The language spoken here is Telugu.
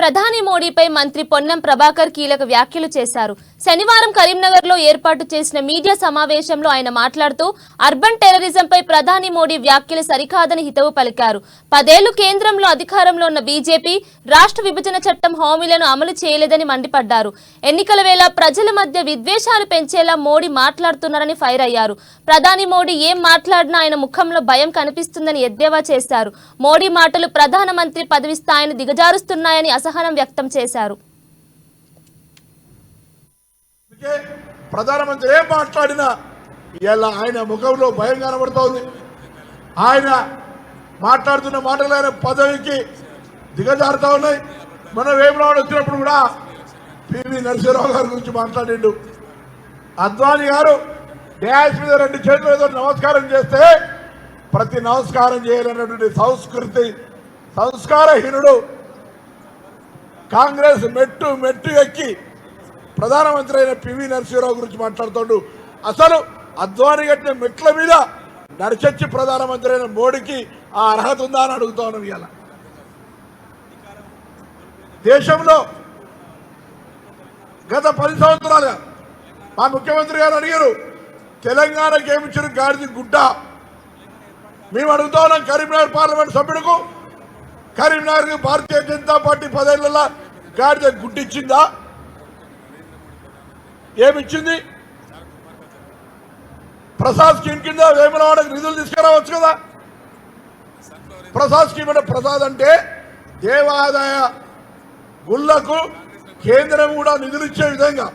ప్రధాని మోడీపై మంత్రి పొన్నం ప్రభాకర్ కీలక వ్యాఖ్యలు చేశారు. శనివారం కరీంనగర్లో ఏర్పాటు చేసిన మీడియా సమావేశంలో ఆయన మాట్లాడుతూ అర్బన్ టెర్రరిజంపై ప్రధాని మోడీ వ్యాఖ్యలు సరికాదని హితవు పలికారు. 10 ఏళ్లు కేంద్రంలో అధికారంలో ఉన్న బీజేపీ రాష్ట్ర విభజన చట్టం హామీలను అమలు చేయలేదని మండిపడ్డారు. ఎన్నికల వేళ ప్రజల మధ్య విద్వేషాలు పెంచేలా మోడీ మాట్లాడుతున్నారని ఫైర్ అయ్యారు. ప్రధాని మోడీ ఏం మాట్లాడినా ఆయన ముఖంలో భయం కనిపిస్తుందని ఎద్దేవా చేశారు. మోడీ మాటలు ప్రధానమంత్రి పదవి స్థాయిని దిగజారుస్తున్నాయని అసహనం వ్యక్తం చేశారు. ప్రధానమంత్రి ఏం మాట్లాడినా ఇలా ఆయన ముఖంలో భయం కనబడుతోంది. ఆయన మాట్లాడుతున్న మాటలు ఆయన పదవికి దిగజారుతా ఉన్నాయి. మన వేములవాడ వచ్చినప్పుడు కూడా పివి నరసింహరావు గారి గురించి మాట్లాడిండు. అద్వానీ గారు డ్యాష్ మీద 2 చేతులతో నమస్కారం చేస్తే ప్రతి నమస్కారం చేయాలన్నటువంటి సంస్కారహీనుడు కాంగ్రెస్ మెట్టు ఎక్కి ప్రధానమంత్రి అయిన పివి నరసింహరావు గురించి మాట్లాడుతాడు. అసలు అద్వానీ కట్టిన మెట్ల మీద నడిచొచ్చి ప్రధానమంత్రి అయిన మోడీకి ఆ అర్హత ఉందా అని అడుగుతా ఉన్నాం. ఇవాళ దేశంలో గత 10 సంవత్సరాలుగా మా ముఖ్యమంత్రి గారు అడిగారు, తెలంగాణకి ఏమిచ్చారు గాడిది గుడ్డ. మేము అడుగుతా ఉన్నాం కరీంనగర్ పార్లమెంట్ సభ్యుడికు, కరీంనగర్కి భారతీయ జనతా పార్టీ 10 ఏళ్లలో గాడిద గుడ్డిచ్చిందా? ఏమిచ్చింది? ప్రసాద్ స్కీమ్ కింద వేములవాడకు నిధులు తీసుకురావచ్చు కదా. ప్రసాద్ స్కీమ్ అంటే ప్రసాద్ అంటే దేవాదాయ గుళ్లకు కేంద్రం కూడా నిధులు ఇచ్చే విధంగా